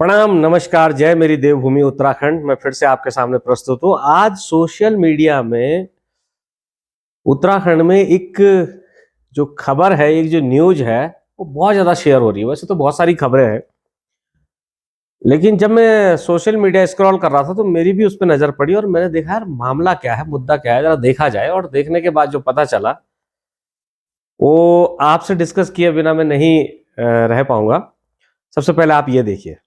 प्रणाम, नमस्कार, जय मेरी देवभूमि उत्तराखंड। मैं फिर से आपके सामने प्रस्तुत हूँ। आज सोशल मीडिया में उत्तराखंड में एक जो खबर है, एक जो न्यूज है, वो बहुत ज्यादा शेयर हो रही है। वैसे तो बहुत सारी खबरें हैं, लेकिन जब मैं सोशल मीडिया स्क्रॉल कर रहा था तो मेरी भी उस पर नजर पड़ी और मैंने देखा यार मामला क्या है, मुद्दा क्या है, जरा देखा जाए। और देखने के बाद जो पता चला वो आपसे डिस्कस किए बिना मैं नहीं रह पाऊंगा। सबसे पहले आप ये देखिए।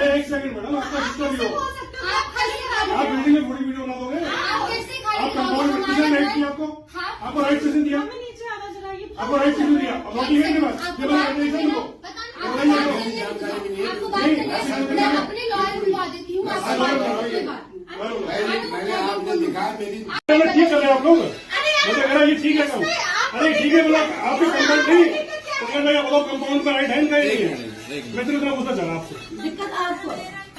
एक सेकंड मैडम, आपका डिस्टर्ब हो। आप बिल्डिंग में पूरी वीडियो बना दोगे? आप कंपाउंड में किसने राइट किया आपको? आपको राइट सेशन दिया? आपको राइट सेशन दिया? अब नोटिस है के पास? ये बताइए एप्लीकेशन को। अपने लॉयर बुलवा देती हूँ। मैंने आपने दिखा मेरी ठीक कर रहे हैं आप लोग। मुझे कह रहा ये ठीक है कब? अरे ठीक है बोला आपकी कंपाउंड नहीं तो कहना है बोलो कंपाउंड का राइट हैंड का ही नहीं है। मैं तो इतना पूछना चाह रहा आपसे।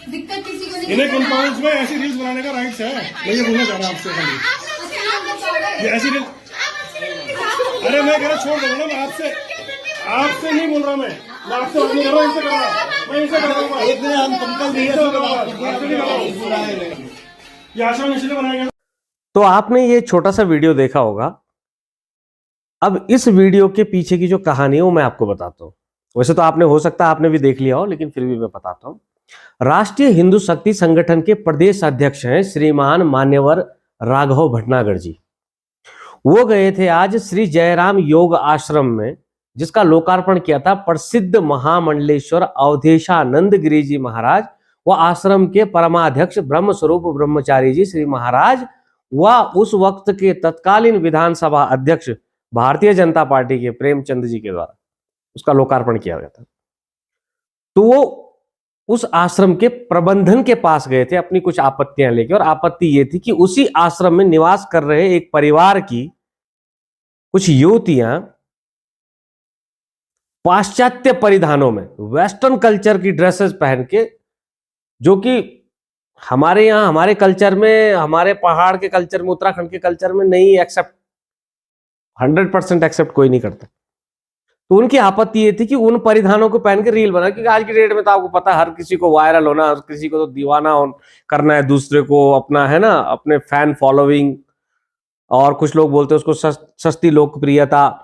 दिक्कत किसी को नहीं। इन्हें कंपाउंड्स में ऐसी रील्स बनाने का राइट्स है। मैं ये पूछना चाह रहा आपसे खाली ये ऐसी रील्स। अरे मैं कह रहा छोड़ दो ना, मैं आपसे नहीं बोल रहा। मैं आपसे बात नहीं कर रहा हूँ, इनसे कर रहा हूँ। मैं इनसे कर रहा हूँ। इतने हम कंपल नहीं है ये आश्रम इसलिए बनाया गया। तो आपने ये छोटा सा वीडियो देखा होगा। अब इस वीडियो के पीछे की जो कहानी है वो मैं आपको बताता हूँ। वैसे तो आपने हो सकता है आपने भी देख लिया हो, लेकिन फिर भी मैं बताता हूँ। राष्ट्रीय हिंदू शक्ति संगठन के प्रदेश अध्यक्ष हैं श्रीमान मान्यवर राघव भटनागर जी। वो गए थे आज श्री जयराम योग आश्रम में, जिसका लोकार्पण किया था प्रसिद्ध महामंडलेश्वर अवधेशानंद गिरी जी महाराज व आश्रम के परमाध्यक्ष ब्रह्म स्वरूप ब्रह्मचारी जी श्री महाराज व उस वक्त के तत्कालीन विधानसभा अध्यक्ष भारतीय जनता पार्टी के प्रेमचंद जी के द्वारा उसका लोकार्पण किया गया था। तो वो उस आश्रम के प्रबंधन के पास गए थे अपनी कुछ आपत्तियां लेके, और आपत्ति ये थी कि उसी आश्रम में निवास कर रहे एक परिवार की कुछ युवतियां पाश्चात्य परिधानों में, वेस्टर्न कल्चर की ड्रेसेस पहन के, जो कि हमारे यहाँ हमारे कल्चर में, हमारे पहाड़ के कल्चर में, उत्तराखंड के कल्चर में नहीं एक्सेप्ट, 100% एक्सेप्ट कोई नहीं करता। तो उनकी आपत्ति ये थी कि उन परिधानों को पहन के रील बना, क्योंकि आज की डेट में तो आपको पता है हर किसी को वायरल होना, हर किसी को तो दीवाना करना है, दूसरे को अपना है ना, अपने फैन फॉलोइंग, और कुछ लोग बोलते हैं उसको सस्ती लोकप्रियता।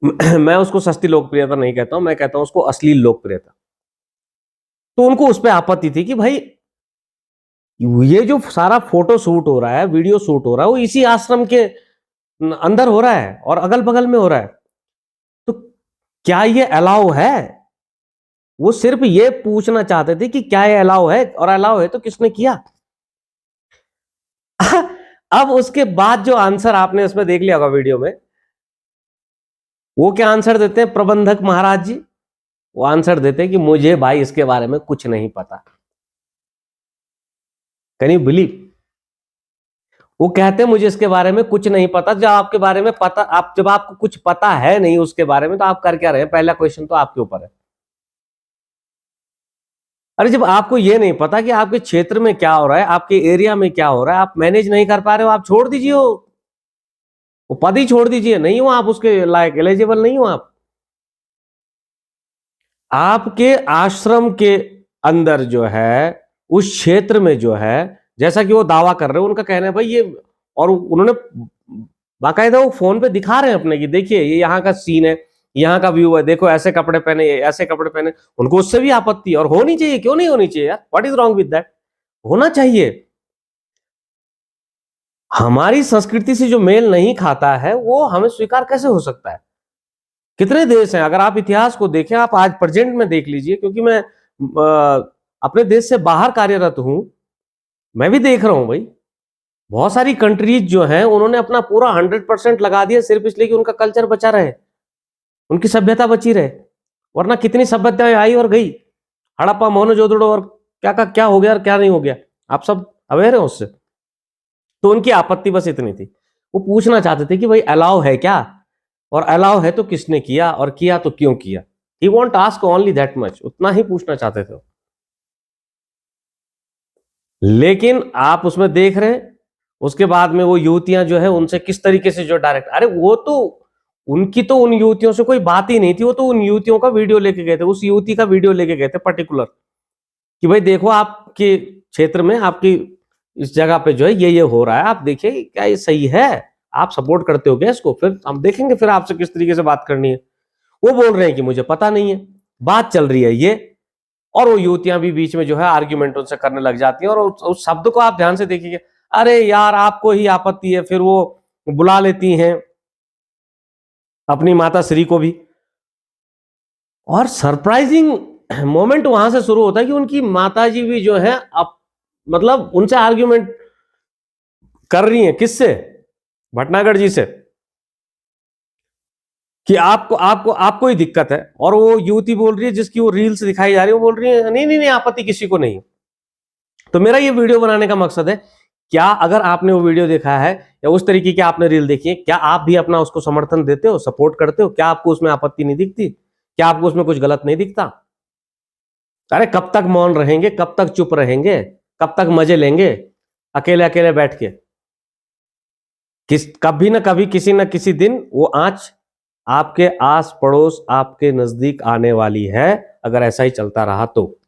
मैं उसको सस्ती लोकप्रियता नहीं कहता हूं, मैं कहता हूं उसको अश्लील लोकप्रियता। तो उनको उस पर आपत्ति थी कि भाई ये जो सारा फोटो शूट हो रहा है, वीडियो शूट हो रहा है, वो इसी आश्रम के अंदर हो रहा है और अगल बगल में हो रहा है, तो क्या ये अलाउ है? वो सिर्फ ये पूछना चाहते थे कि क्या ये अलाउ है, और अलाउ है तो किसने किया? अब उसके बाद जो आंसर आपने उसमें देख लिया होगा वीडियो में, वो क्या आंसर देते हैं प्रबंधक महाराज जी? वो आंसर देते हैं कि मुझे भाई इसके बारे में कुछ नहीं पता। Can you believe? वो कहते हैं मुझे इसके बारे में कुछ नहीं पता। जब आपके बारे में पता, जब आपको कुछ पता है नहीं उसके बारे में, तो आप कर क्या रहे हैं? पहला क्वेश्चन तो आपके ऊपर है। अरे जब आपको ये नहीं पता कि आपके क्षेत्र में क्या हो रहा है, आपके एरिया में क्या हो रहा है, आप मैनेज नहीं कर पा रहे हो, आप छोड़ दीजिए वो पद ही छोड़ दीजिए। नहीं हो आप उसके लायक, एलिजिबल नहीं हो आप। आपके आश्रम के अंदर जो है, उस क्षेत्र में जो है, जैसा कि वो दावा कर रहे हैं, उनका कहना है भाई ये, और उन्होंने बाकायदा वो फोन पे दिखा रहे हैं अपने की, देखिए ये यहाँ का सीन है, यहाँ का व्यू है, देखो ऐसे कपड़े पहने, ऐसे कपड़े पहने। उनको उससे भी आपत्ति है, और होनी चाहिए, क्यों नहीं होनी चाहिए यार? What is wrong with that? होना चाहिए। हमारी संस्कृति से जो मेल नहीं खाता है वो हमें स्वीकार कैसे हो सकता है? कितने देश हैं, अगर आप इतिहास को देखें, आप आज प्रेजेंट में देख लीजिए, क्योंकि मैं अपने देश से बाहर कार्यरत हूं, मैं भी देख रहा हूं भाई, बहुत सारी कंट्रीज जो हैं उन्होंने अपना पूरा 100% लगा दिया सिर्फ इसलिए कि उनका कल्चर बचा रहे, उनकी सभ्यता बची रहे। वरना कितनी सभ्यताएं आई और गई, हड़प्पा मोहनजोदड़ो, और क्या का क्या हो गया और क्या नहीं हो गया, आप सब अवेयर हैं उससे। तो उनकी आपत्ति बस इतनी थी, वो पूछना चाहते थे कि भाई अलाउ है क्या, और अलाउ है तो किसने किया, और किया तो क्यों किया। He won't ask only that much, उतना ही पूछना चाहते थे। लेकिन आप उसमें देख रहे हैं उसके बाद में वो युवतियां जो है उनसे किस तरीके से जो डायरेक्ट, अरे वो तो उनकी तो उन युवतियों से कोई बात ही नहीं थी, वो तो उन युवतियों का वीडियो लेके गए थे, उस युवती का वीडियो लेके गए थे पर्टिकुलर कि भाई देखो आपके क्षेत्र में आपकी इस जगह पे जो है ये हो रहा है, आप देखिए क्या ये सही है, आप सपोर्ट करते हो क्या इसको, फिर हम देखेंगे फिर आपसे किस तरीके से बात करनी है। वो बोल रहे हैं कि मुझे पता नहीं है, बात चल रही है ये, और वो युवतियां भी बीच में जो है आर्ग्यूमेंट उनसे करने लग जाती हैं, और उस शब्द को आप ध्यान से देखिए, अरे यार आपको ही आपत्ति है, फिर वो बुला लेती हैं अपनी माता श्री को भी। और सरप्राइजिंग मोमेंट वहां से शुरू होता है कि उनकी माताजी भी जो है अब मतलब उनसे आर्ग्यूमेंट कर रही हैं, किससे, भटनागर जी से, कि आपको आपको आपको ही दिक्कत है। और वो युवती बोल रही है जिसकी वो रील्स दिखाई जा रही है, वो बोल रही है नहीं नहीं नहीं आपत्ति किसी को नहीं। तो मेरा ये वीडियो बनाने का मकसद है, क्या अगर आपने वो वीडियो देखा है या उस तरीके की आपने रील देखी है, क्या आप भी अपना उसको समर्थन देते हो, सपोर्ट करते हो, क्या आपको उसमें आपत्ति नहीं दिखती, क्या आपको उसमें कुछ गलत नहीं दिखता? अरे कब तक मौन रहेंगे, कब तक चुप रहेंगे, कब तक मजे लेंगे अकेले अकेले बैठ के? कभी ना कभी किसी न किसी दिन वो आंच आपके आस पड़ोस आपके नजदीक आने वाली है, अगर ऐसा ही चलता रहा तो।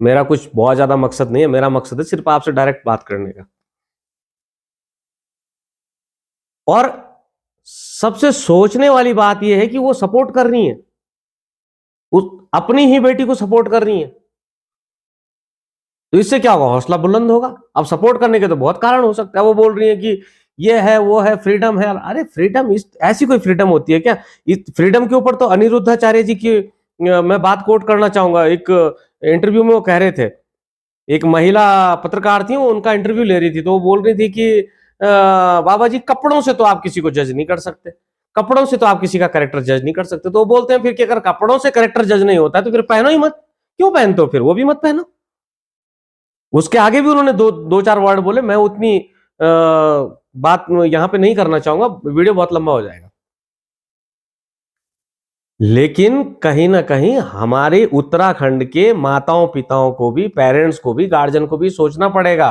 मेरा कुछ बहुत ज्यादा मकसद नहीं है, मेरा मकसद है सिर्फ आपसे डायरेक्ट बात करने का। और सबसे सोचने वाली बात यह है कि वो सपोर्ट कर रही है, उस अपनी ही बेटी को सपोर्ट कर रही है, तो इससे क्या होगा, हौसला बुलंद होगा। अब सपोर्ट करने के तो बहुत कारण हो सकता है, वो बोल रही है कि ये है वो है फ्रीडम है, अरे फ्रीडम ऐसी कोई फ्रीडम होती है क्या? इस फ्रीडम के ऊपर तो अनिरुद्धाचार्य जी की मैं बात कोट करना चाहूंगा। एक इंटरव्यू में वो कह रहे थे, एक महिला पत्रकार थी, वो उनका इंटरव्यू ले रही थी, तो वो बोल रही थी कि बाबा जी कपड़ों से तो आप किसी को जज नहीं कर सकते, कपड़ों से तो आप किसी का कैरेक्टर जज नहीं कर सकते। तो वो बोलते हैं फिर कि अगर कपड़ों से कैरेक्टर जज नहीं होता है तो फिर पहनो ही मत, क्यों पहनते हो, फिर वो भी मत पहनो। उसके आगे भी उन्होंने दो चार वर्ड बोले, मैं उतनी बात यहां पे नहीं करना चाहूंगा, वीडियो बहुत लंबा हो जाएगा। लेकिन कहीं ना कहीं हमारे उत्तराखंड के माताओं पिताओं को भी, पेरेंट्स को भी, गार्जियन को भी सोचना पड़ेगा,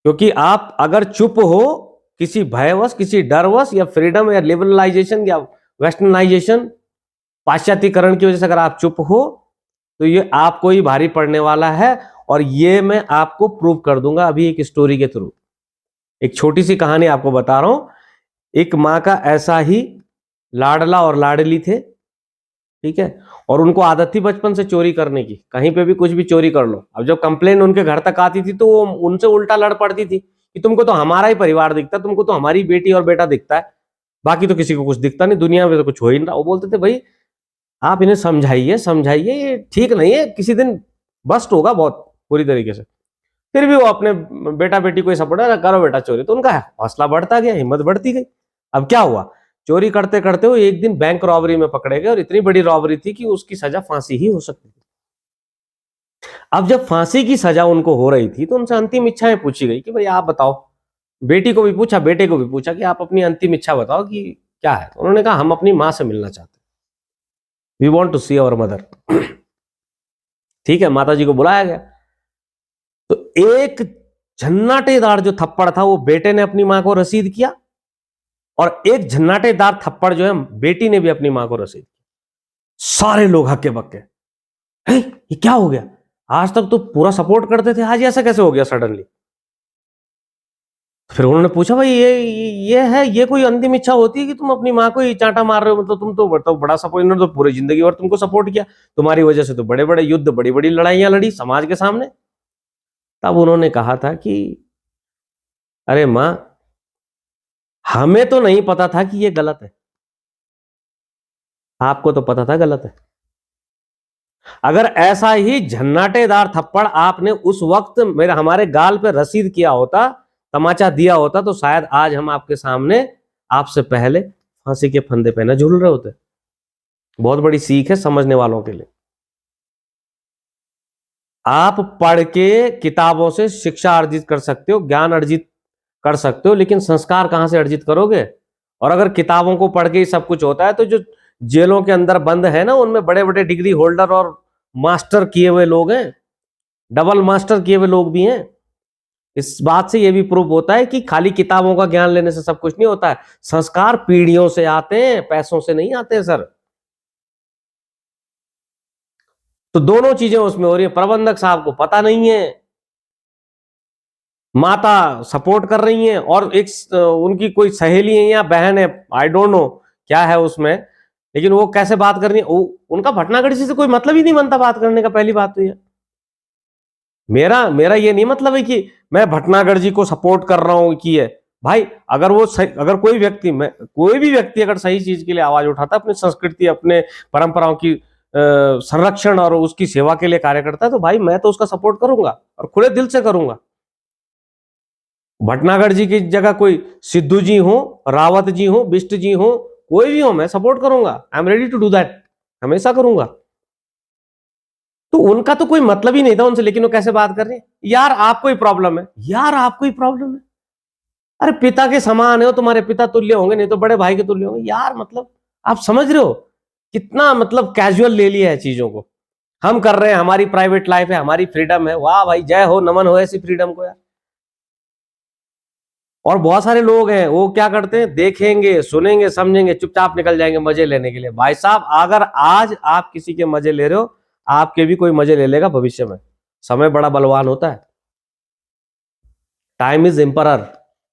क्योंकि आप अगर चुप हो किसी भयवश, किसी डरवश, या फ्रीडम या लिबरलाइजेशन या वेस्टर्नाइजेशन, पाश्चात्यकरण की वजह से अगर आप चुप हो तो ये आपको ही भारी पड़ने वाला है। और ये मैं आपको प्रूव कर दूंगा अभी एक स्टोरी के थ्रू। एक छोटी सी कहानी आपको बता रहा हूं। एक माँ का ऐसा ही लाडला और लाडली थे, ठीक है, और उनको आदत थी बचपन से चोरी करने की, कहीं पे भी कुछ भी चोरी कर लो। अब जब कंप्लेन उनके घर तक आती थी तो वो उनसे उल्टा लड़ पड़ती थी कि तुमको तो हमारा ही परिवार दिखता है, तुमको तो हमारी बेटी और बेटा दिखता है, बाकी तो किसी को कुछ दिखता नहीं, दुनिया में तो कुछ हो ही नहीं रहा। वो बोलते थे भाई आप इन्हें समझाइए समझाइए, ये ठीक नहीं है, किसी दिन बस्ट होगा बहुत पूरी तरीके से। फिर भी वो अपने बेटा बेटी को सपोर्ट करो बेटा चोरी, तो उनका हौसला बढ़ता गया, हिम्मत बढ़ती गई। अब क्या हुआ, चोरी करते करते वो एक दिन बैंक रॉबरी में पकड़े गए, और इतनी बड़ी रॉबरी थी कि उसकी सजा फांसी ही हो सकती थी। अब जब फांसी की सजा उनको हो रही थी तो उनसे अंतिम इच्छाएं पूछी गई कि भाई आप बताओ, बेटी को भी पूछा, बेटे को भी पूछा कि आप अपनी अंतिम इच्छा बताओ कि क्या है। तो उन्होंने कहा हम अपनी मां से मिलना चाहते हैं, we want to see our mother. ठीक है, माता जी को बुलाया गया, तो एक झन्नाटेदार जो थप्पड़ था वो बेटे ने अपनी मां को रसीद किया, और एक झन्नाटेदार थप्पड़ जो है बेटी ने भी अपनी मां को रसीद किया। सारे लोग हक्के बक्के, ये क्या हो गया, आज तक तो पूरा सपोर्ट करते थे, आज ऐसा कैसे हो गया सडनली? फिर उन्होंने पूछा भाई ये कोई अंतिम इच्छा होती है कि तुम अपनी मां को ही चांटा मार रहे हो, मतलब तुम तो बड़ा सपोर्ट, इन्होंने तो पूरी जिंदगी भर तुमको सपोर्ट किया, तुम्हारी वजह से तो बड़े बड़े युद्ध, बड़ी बड़ी लड़ाइयां लड़ी समाज के सामने। तब उन्होंने कहा था कि अरे मां, हमें तो नहीं पता था कि ये गलत है, आपको तो पता था गलत है। अगर ऐसा ही झन्नाटेदार थप्पड़ आपने उस वक्त हमारे गाल पे रसीद किया होता, तमाचा दिया होता, तो शायद आज हम आपके सामने आपसे पहले फांसी के फंदे पे न झूल रहे होते। बहुत बड़ी सीख है समझने वालों के लिए। आप पढ़ के किताबों से शिक्षा अर्जित कर सकते हो, ज्ञान अर्जित कर सकते हो, लेकिन संस्कार कहां से अर्जित करोगे? और अगर किताबों को पढ़ के ही सब कुछ होता है तो जो जेलों के अंदर बंद है ना, उनमें बड़े बड़े डिग्री होल्डर और मास्टर किए हुए लोग हैं, डबल मास्टर किए हुए लोग भी हैं। इस बात से यह भी प्रूव होता है कि खाली किताबों का ज्ञान लेने से सब कुछ नहीं होता है। संस्कार पीढ़ियों से आते हैं, पैसों से नहीं आते सर। तो दोनों चीजें उसमें हो रही है। प्रबंधक साहब को पता नहीं है, माता सपोर्ट कर रही हैं, और एक उनकी कोई सहेली है या बहन है, आई डोंट नो क्या है उसमें, लेकिन वो कैसे बात कर रही है। उनका भटनागढ़ जी से कोई मतलब ही नहीं बनता बात करने का। पहली बात तो ये, मेरा ये नहीं मतलब है कि मैं भटनागढ़ जी को सपोर्ट कर रहा हूं कि है भाई। अगर वो अगर कोई भी व्यक्ति अगर सही चीज के लिए आवाज उठाता है, अपनी संस्कृति अपने परंपराओं की संरक्षण और उसकी सेवा के लिए कार्य करता है, तो भाई मैं तो उसका सपोर्ट करूंगा और खुले दिल से करूंगा। भटनागढ़ जी की जगह कोई सिद्धू जी हो, रावत जी हो, बिष्ट जी हो, कोई भी हो, मैं सपोर्ट करूंगा। I am ready to do that, हमेशा करूंगा। तो उनका तो कोई मतलब ही नहीं था उनसे, लेकिन वो कैसे बात कर रहे हैं, यार आपको ही प्रॉब्लम है, यार आपको ही प्रॉब्लम है। अरे पिता के समान है, तुम्हारे पिता तुल्य होंगे, नहीं तो बड़े भाई के तुल्य होंगे यार। मतलब आप समझ रहे हो कितना मतलब कैजुअल ले लिया है चीजों को। हम कर रहे हैं, हमारी प्राइवेट लाइफ है, हमारी फ्रीडम है। वाह भाई, जय हो, नमन हो ऐसी फ्रीडम को यार। और बहुत सारे लोग हैं वो क्या करते हैं, देखेंगे, सुनेंगे, समझेंगे, चुपचाप निकल जाएंगे मजे लेने के लिए। भाई साहब, अगर आज आप किसी के मजे ले रहे हो, आपके भी कोई मजे ले लेगा भविष्य में। समय बड़ा बलवान होता है। Time is emperor,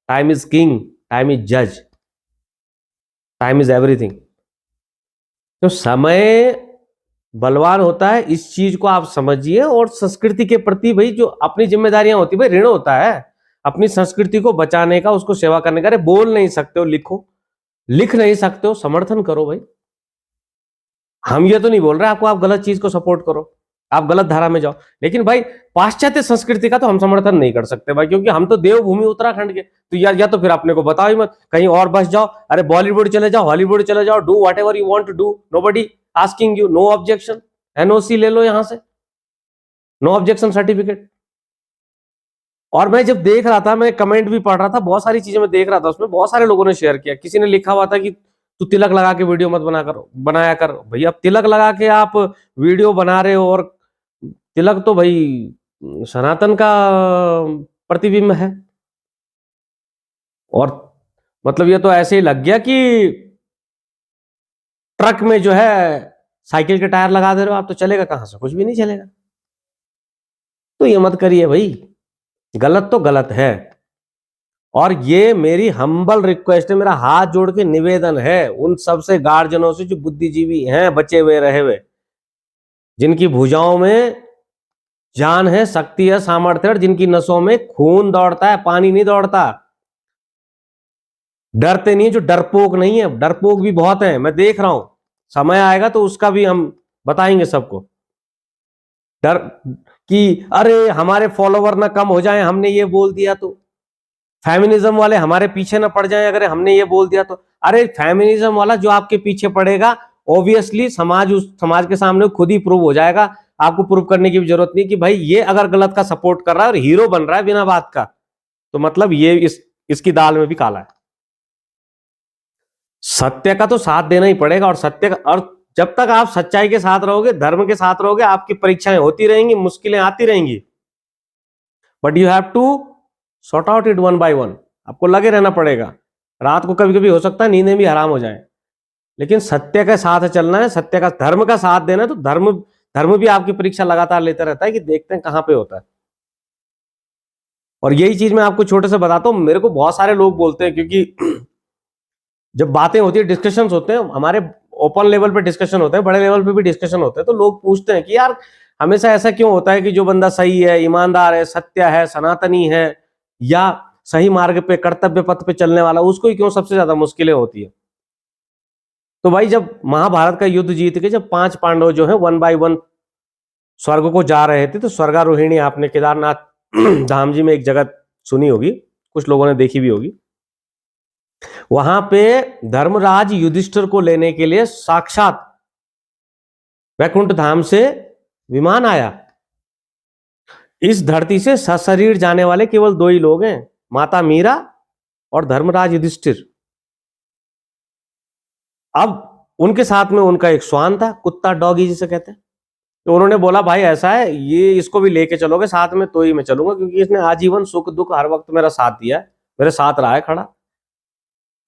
time is king, time is जज, टाइम इज एवरीथिंग। तो समय बलवान होता है, इस चीज को आप समझिए। और संस्कृति के प्रति भाई जो अपनी जिम्मेदारियां होती है, भाई ऋण होता है अपनी संस्कृति को बचाने का, उसको सेवा करने का। अरे बोल नहीं सकते हो, लिखो, लिख नहीं सकते हो, समर्थन करो भाई। हम ये तो नहीं बोल रहे आपको आप गलत चीज को सपोर्ट करो, आप गलत धारा में जाओ, लेकिन भाई पाश्चात्य संस्कृति का तो हम समर्थन नहीं कर सकते भाई, क्योंकि हम तो देवभूमि उत्तराखंड के। तो यार या तो फिर अपने को बताओ ही मत, कहीं और बस जाओ। अरे बॉलीवुड चले जाओ, हॉलीवुड चले जाओ, do whatever you want to do, nobody asking you, no objection. NOC ले लो यहां से, नो ऑब्जेक्शन सर्टिफिकेट। और मैं जब देख रहा था, मैं कमेंट भी पढ़ रहा था, बहुत सारी चीजें मैं देख रहा था, उसमें बहुत सारे लोगों ने शेयर किया। किसी ने लिखा हुआ था कि तू तिलक लगा के वीडियो मत बनाया कर। भैया तिलक लगा के आप वीडियो बना रहे हो, और तिलक तो भाई सनातन का प्रतिबिंब है। और मतलब ये तो ऐसे ही लग गया कि ट्रक में जो है साइकिल के टायर लगा दे रहे हो आप, तो चलेगा कहां से, कुछ भी नहीं चलेगा। तो ये मत करिए भाई, गलत तो गलत है। और ये मेरी हम्बल रिक्वेस्ट है, मेरा हाथ जोड़ के निवेदन है उन सबसे गार्जियनों से जो बुद्धिजीवी हैं, बचे हुए रहे हुए, जिनकी भुजाओं में जान है, शक्ति है, सामर्थ्य है, और जिनकी नसों में खून दौड़ता है, पानी नहीं दौड़ता। डरते नहीं है, जो डरपोक नहीं है। डरपोक भी बहुत है, मैं देख रहा हूं। समय आएगा तो उसका भी हम बताएंगे सबको। डर कि अरे हमारे फॉलोवर ना कम हो जाएं, हमने ये बोल दिया तो। फेमिनिज्म वाले हमारे पीछे ना पड़ जाएं अगर हमने ये बोल दिया तो। अरे फेमिनिज्म वाला जो आपके पीछे पड़ेगा, ऑब्वियसली समाज के सामने खुद ही प्रूव हो जाएगा। आपको प्रूव करने की भी जरूरत नहीं कि भाई ये अगर गलत का सपोर्ट कर रहा है और हीरो बन रहा है बिना बात का, तो मतलब ये इसकी दाल में भी काला है। सत्य का तो साथ देना ही पड़ेगा। और जब तक आप सच्चाई के साथ रहोगे, धर्म के साथ रहोगे, आपकी परीक्षाएं होती रहेंगी, मुश्किलें आती रहेंगी, but you have to sort out it one by one. आपको लगे रहना पड़ेगा। रात को कभी कभी हो सकता है नींदें भी हराम हो जाए, लेकिन सत्य के साथ चलना है, सत्य का, धर्म का साथ देना है। तो धर्म भी आपकी परीक्षा लगातार लेता रहता है कि देखते हैं कहां पे होता है। और यही चीज मैं आपको छोटे से बताता हूं। मेरे को बहुत सारे लोग बोलते हैं, क्योंकि जब बातें होती है, डिस्कशन होते हैं, हमारे ओपन लेवल पे डिस्कशन होते हैं, बड़े लेवल पे भी डिस्कशन होते हैं, तो लोग पूछते हैं कि यार हमेशा ऐसा क्यों होता है कि जो बंदा सही है, ईमानदार है, सत्य है, सनातनी है, या सही मार्ग पे, कर्तव्य पथ पे चलने वाला, उसको ही क्यों सबसे ज्यादा मुश्किलें होती है। तो भाई जब महाभारत का युद्ध जीत के जब 5 पांडव जो है 1 बाय 1 स्वर्ग को जा रहे थे, तो स्वर्गारोहिणी आपने केदारनाथ धाम जी में एक जगह सुनी होगी, कुछ लोगों ने देखी भी होगी। वहां पे धर्मराज युधिष्ठिर को लेने के लिए साक्षात वैकुंठ धाम से विमान आया। इस धरती से सशरीर जाने वाले केवल 2 ही लोग हैं, माता मीरा और धर्मराज युधिष्ठिर। अब उनके साथ में उनका एक श्वान था, कुत्ता, डॉगी जिसे कहते हैं। तो उन्होंने बोला भाई ऐसा है, ये इसको भी लेके चलोगे साथ में तो ही मैं चलूंगा, क्योंकि इसने आजीवन सुख दुख हर वक्त मेरा साथ दिया है, मेरे साथ रहा है खड़ा,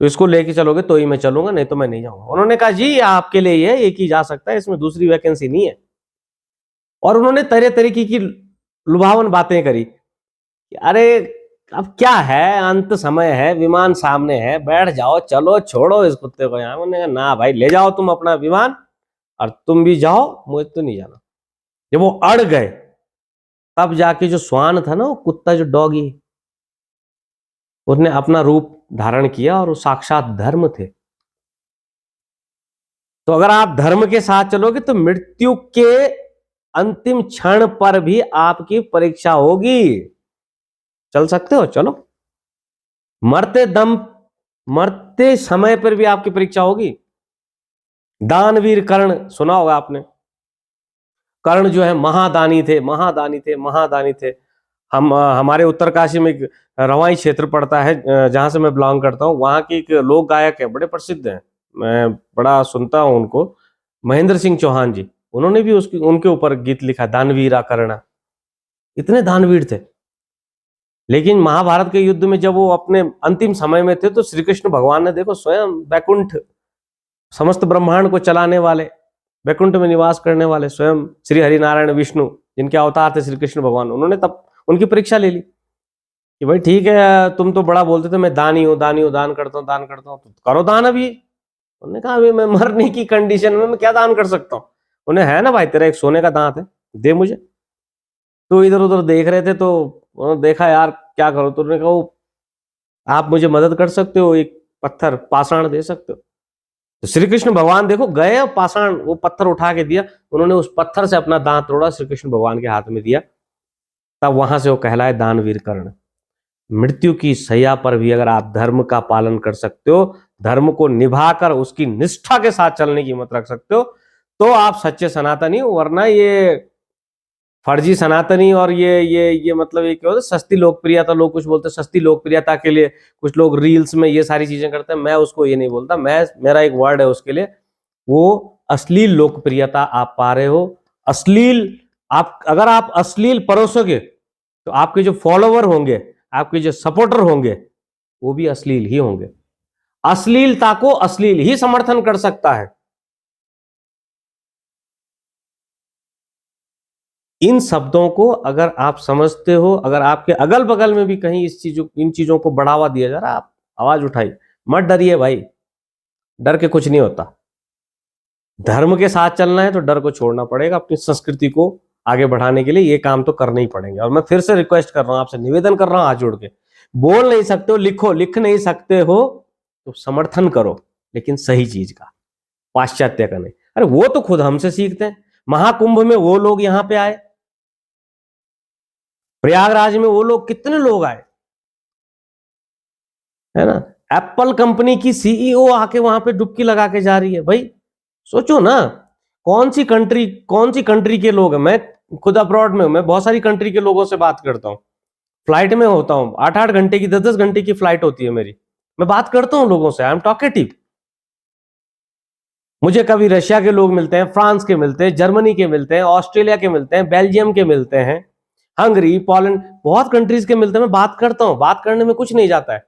तो इसको लेके चलोगे तो ही मैं चलूंगा, नहीं तो मैं नहीं जाऊंगा। उन्होंने कहा जी आपके लिए ये एक ही जा सकता है, इसमें दूसरी वैकेंसी नहीं है। और उन्होंने तरह तरीके की लुभावन बातें करी कि अरे अब क्या है, अंत समय है, विमान सामने है, बैठ जाओ, चलो छोड़ो इस कुत्ते को यहाँ। उन्होंने कहा ना भाई, ले जाओ तुम अपना विमान और तुम भी जाओ, मुझे तो नहीं जाना। जब वो अड़ गए तब जाके जो स्वान था ना, वो कुत्ता जो डॉगी, उसने अपना रूप धारण किया और वो साक्षात धर्म थे। तो अगर आप धर्म के साथ चलोगे तो मृत्यु के अंतिम क्षण पर भी आपकी परीक्षा होगी। चल सकते हो, चलो। मरते समय पर भी आपकी परीक्षा होगी। दानवीर कर्ण सुना होगा आपने। कर्ण जो है महादानी थे, महादानी थे, महादानी थे। हमारे उत्तरकाशी में एक रवाई क्षेत्र पड़ता है जहां से मैं बिलोंग करता हूँ, वहां के एक लोक गायक है, बड़े प्रसिद्ध हैं, मैं बड़ा सुनता हूं उनको, महेंद्र सिंह चौहान जी। उन्होंने भी उनके ऊपर गीत लिखा, दानवीरा कर्ण। इतने दानवीर थे। लेकिन महाभारत के युद्ध में जब वो अपने अंतिम समय में थे तो श्री कृष्ण भगवान ने देखो स्वयं वैकुंठ, समस्त ब्रह्मांड को चलाने वाले, वैकुंठ में निवास करने वाले स्वयं श्री हरिनारायण विष्णु, जिनके अवतार थे श्री कृष्ण भगवान, उन्होंने तब उनकी परीक्षा ले ली कि भाई ठीक है, तुम तो बड़ा बोलते थे मैं दानी हूं, दानी हूं, दान करता हूं, दान करता हूं, तो करो दान अभी। उन्होंने कहा अभी मैं मरने की कंडीशन में मैं क्या दान कर सकता हूँ। उन्हें है ना भाई, तेरा एक सोने का दांत है, दे मुझे। तो इधर उधर देख रहे थे, तो उन्होंने देखा यार क्या करो, तो उन्होंने कहा आप मुझे मदद कर सकते हो, एक पत्थर पाषाण दे सकते हो। तो श्री कृष्ण भगवान देखो गए, पाषाण वो पत्थर उठा के दिया, उन्होंने उस पत्थर से अपना दांत तोड़ा, श्री कृष्ण भगवान के हाथ में दिया, तब वहां से वो कहलाए दानवीर कर्ण। मृत्यु की सैया पर भी अगर आप धर्म का पालन कर सकते हो, धर्म को निभाकर उसकी निष्ठा के साथ चलने की हिम्मत रख सकते हो, तो आप सच्चे सनातनी हो। वरना ये फर्जी सनातनी और ये मतलब ये क्या होता है, सस्ती लोकप्रियता, लोग कुछ बोलते हैं सस्ती लोकप्रियता के लिए कुछ लोग रील्स में ये सारी चीजें करते हैं, मैं उसको ये नहीं बोलता, मेरा एक वर्ड है उसके लिए, वो अश्लील लोकप्रियता आप पा रहे हो। अश्लील, अगर आप अश्लील परोसोगे तो आपके जो फॉलोवर होंगे, आपके जो सपोर्टर होंगे, वो भी अश्लील ही होंगे। अश्लीलता को अश्लील ही समर्थन कर सकता है। इन शब्दों को अगर आप समझते हो, अगर आपके अगल बगल में भी कहीं इन चीजों को बढ़ावा दिया जा रहा है, आप आवाज उठाइए, मत डरिए भाई, डर के कुछ नहीं होता। धर्म के साथ चलना है तो डर को छोड़ना पड़ेगा, अपनी संस्कृति को आगे बढ़ाने के लिए ये काम तो करने ही पड़ेंगे। और मैं फिर से रिक्वेस्ट कर रहा हूं, आपसे निवेदन कर रहा हूं हाथ जोड़ के, बोल नहीं सकते हो लिखो, लिख नहीं सकते हो तो समर्थन करो, लेकिन सही चीज का, पाश्चात्य का नहीं। अरे वो तो खुद हमसे सीखते हैं। महाकुंभ में वो लोग यहां पे आए, प्रयागराज में वो लोग, कितने लोग आए, है ना। एप्पल कंपनी की सीईओ आके वहां पे डुबकी लगा के जा रही है। भाई सोचो ना, कौन सी कंट्री के लोग हैं। मैं खुद अब्रॉड में हूं, मैं बहुत सारी कंट्री के लोगों से बात करता हूं, फ्लाइट में होता हूं, 8-8 घंटे की, 10-10 घंटे की फ्लाइट होती है मेरी, मैं बात करता हूं लोगों से, आई एम टॉकेटिव। मुझे कभी रशिया के लोग मिलते हैं, फ्रांस के मिलते हैं, जर्मनी के मिलते हैं, ऑस्ट्रेलिया के मिलते हैं, बेल्जियम के मिलते हैं, हंगरी, पोलैंड, बहुत कंट्रीज के मिलते हैं। मैं बात करता हूं, बात करने में कुछ नहीं जाता है,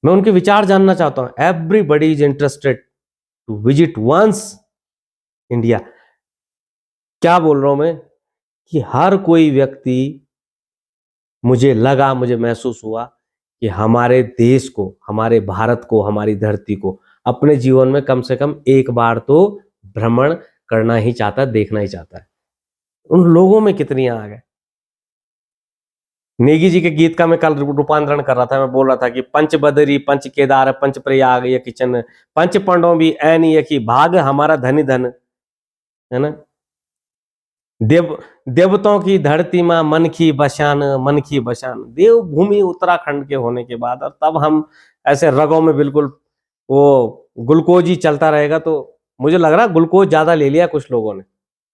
मैं उनके विचार जानना चाहता हूं। Everybody is interested to visit once India. क्या बोल रहा हूं मैं, कि हर कोई व्यक्ति, मुझे महसूस हुआ कि हमारे देश को, हमारे भारत को, हमारी धरती को अपने जीवन में कम से कम एक बार तो भ्रमण करना ही चाहता है, देखना ही चाहता है। उन लोगों में कितनी आग है। नेगी जी के गीत का मैं कल रूपांतरण कर रहा था, मैं बोल रहा था कि पंच बदरी, पंच केदार, पंच प्रयाग, ये किचन, पंच पंडों भी ऐन यकी भाग, हमारा धनी धन, है ना। देवताओं की धरती मां मन की बशान, मन की बशान, देवभूमि उत्तराखंड के होने के बाद, और तब हम ऐसे रगों में बिल्कुल वो ग्लूकोज ही चलता रहेगा। तो मुझे लग रहा है ग्लूकोज ज्यादा ले लिया कुछ लोगों ने,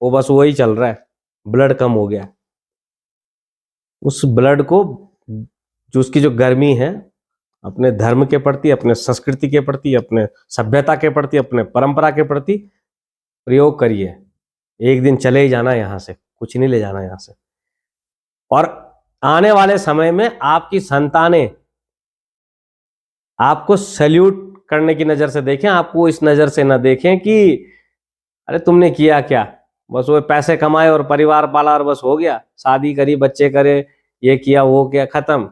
वो बस वही चल रहा है, ब्लड कम हो गया। उस ब्लड को, जो उसकी जो गर्मी है, अपने धर्म के प्रति, अपने संस्कृति के प्रति, अपने सभ्यता के प्रति, अपने परंपरा के प्रति प्रयोग करिए। एक दिन चले ही जाना यहाँ से, कुछ नहीं ले जाना यहाँ से। और आने वाले समय में आपकी संतानें आपको सैल्यूट करने की नजर से देखें, आपको इस नजर से न देखें कि अरे तुमने किया क्या, बस वो पैसे कमाए और परिवार पाला और बस हो गया, शादी करी, बच्चे करे, ये किया वो किया, खत्म।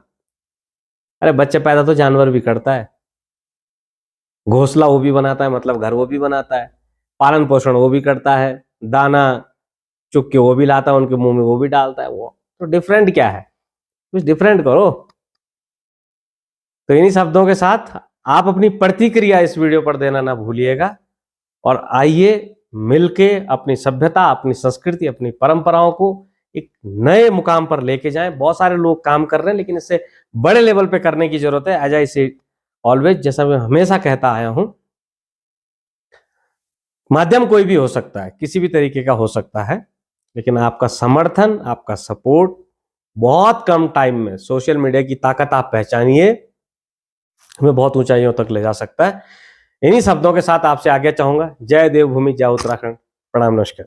अरे बच्चे पैदा तो जानवर भी करता है, घोंसला वो भी बनाता है, मतलब घर वो भी बनाता है, पालन पोषण वो भी करता है, दाना चुग के वो भी लाता है, उनके मुंह में वो भी डालता है। वो तो डिफरेंट क्या है, कुछ डिफरेंट करो। तो इन्हीं शब्दों के साथ आप अपनी प्रतिक्रिया इस वीडियो पर देना ना भूलिएगा, और आइए मिलके अपनी सभ्यता, अपनी संस्कृति, अपनी परंपराओं को एक नए मुकाम पर लेके जाएं। बहुत सारे लोग काम कर रहे हैं, लेकिन इससे बड़े लेवल पे करने की जरूरत है। एज आई से ऑलवेज, जैसा मैं हमेशा कहता आया हूं, माध्यम कोई भी हो सकता है, किसी भी तरीके का हो सकता है, लेकिन आपका समर्थन, आपका सपोर्ट बहुत कम टाइम में सोशल मीडिया की ताकत आप पहचानिए, हमें बहुत ऊंचाइयों तक ले जा सकता है। इन्हीं शब्दों के साथ आपसे आगे चाहूंगा। जय देवभूमि, जय उत्तराखंड। प्रणाम, नमस्कार।